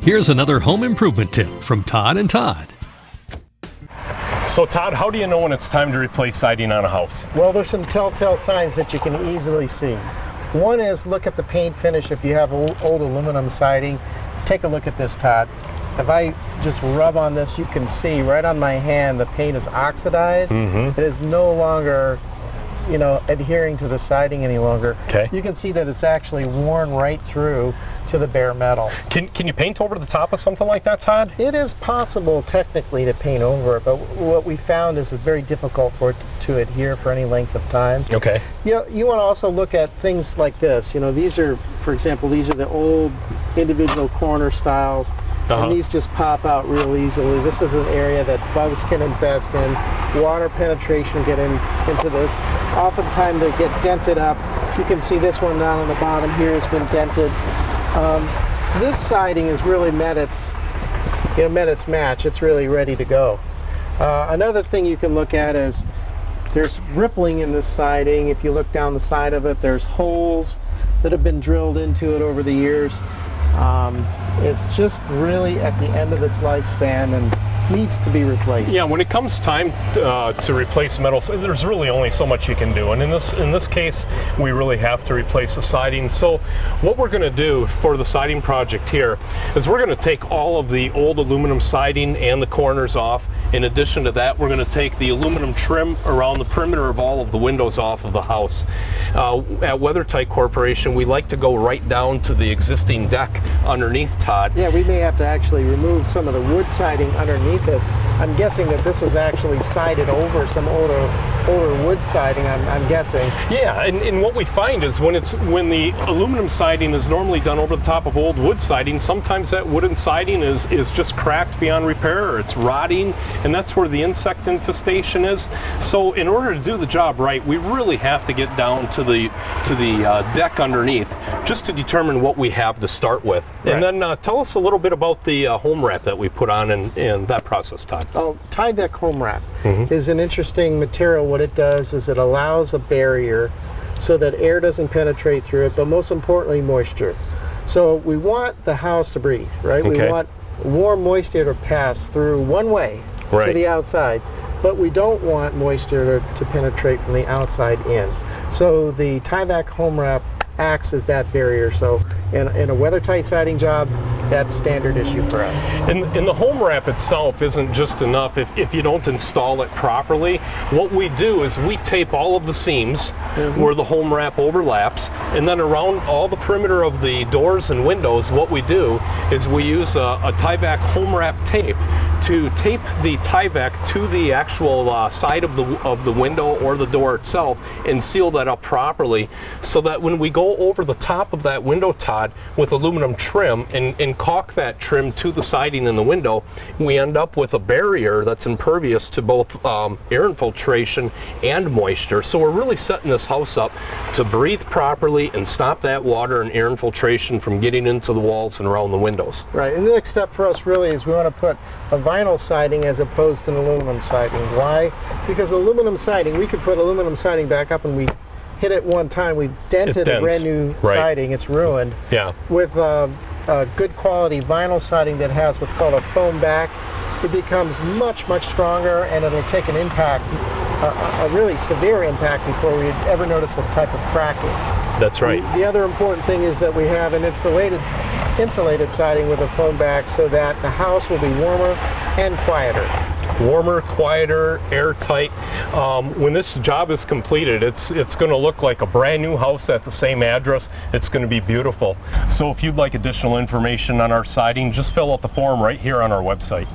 Here's another home improvement tip from Todd and Todd. So Todd, how do you know when it's time to replace siding on a house? Well, there's some telltale signs that you can easily see. One is look at the paint finish. If you have old aluminum siding, take a look at this, Todd. If I just rub on this, you can see right on my hand the paint is oxidized. It is no longer, adhering to the siding any longer. Okay. You can see that it's actually worn right through to the bare metal. Can you paint over the top of something like that, Todd? It is possible technically to paint over it, but what we found is it's very difficult for it to adhere for any length of time. Okay. You want to also look at things like this. These are, for example, these are the old individual corner styles. And these just pop out real easily. This is an area that bugs can infest in, water penetration get into this. Oftentimes they get dented up. You can see this one down on the bottom here has been dented. This siding has really met its match. It's really ready to go. Another thing you can look at is there's rippling in this siding. If you look down the side of it, there's holes that have been drilled into it over the years. It's just really at the end of its lifespan and needs to be replaced. Yeah, when it comes time to replace metal, there's really only so much you can do, and in this case, we really have to replace the siding. So what we're going to do for the siding project here is we're going to take all of the old aluminum siding and the corners off. In addition to that, we're going to take the aluminum trim around the perimeter of all of the windows off of the house. At Weather Tight Corporation, we like to go right down to the existing deck underneath, Todd. Yeah, we may have to actually remove some of the wood siding underneath this. I'm guessing that this was actually sided over some older wood siding, I'm guessing. Yeah, and what we find is when the aluminum siding is normally done over the top of old wood siding, sometimes that wooden siding is just cracked beyond repair, or it's rotting, and that's where the insect infestation is. So in order to do the job right, we really have to get down to the deck underneath just to determine what we have to start with. Right. And then tell us a little bit about the home wrap that we put on in that process, Todd. Oh, Tyvek HomeWrap is an interesting material. What it does is it allows a barrier so that air doesn't penetrate through it, but most importantly, moisture. So we want the house to breathe, right? Okay. We want warm moisture to pass through one way to the outside, but we don't want moisture to penetrate from the outside in. So the Tyvek HomeWrap acts as that barrier. So in a weather tight siding job, that's standard issue for us. And the home wrap itself isn't just enough if you don't install it properly. What we do is we tape all of the seams where the home wrap overlaps, and then around all the perimeter of the doors and windows, what we do is we use a Tyvek home wrap tape to tape the Tyvek to the actual side of the window or the door itself and seal that up properly, so that when we go over the top of that window, Todd, with aluminum trim and caulk that trim to the siding in the window, we end up with a barrier that's impervious to both air infiltration and moisture. So we're really setting this house up to breathe properly and stop that water and air infiltration from getting into the walls and around the windows. Right, and the next step for us really is we want to put a vinyl siding as opposed to an aluminum siding. Why? Because aluminum siding, we could put aluminum siding back up and we hit it one time, we dented a brand new siding, it's ruined. Yeah. With a good quality vinyl siding that has what's called a foam back, it becomes much, much stronger, and it'll take an impact, a really severe impact, before we'd ever notice a type of cracking. That's right. The other important thing is that we have an insulated siding with a foam back, so that the house will be warmer and quieter. Warmer, quieter, airtight. When this job is completed, it's going to look like a brand new house at the same address. It's going to be beautiful. So if you'd like additional information on our siding, just fill out the form right here on our website.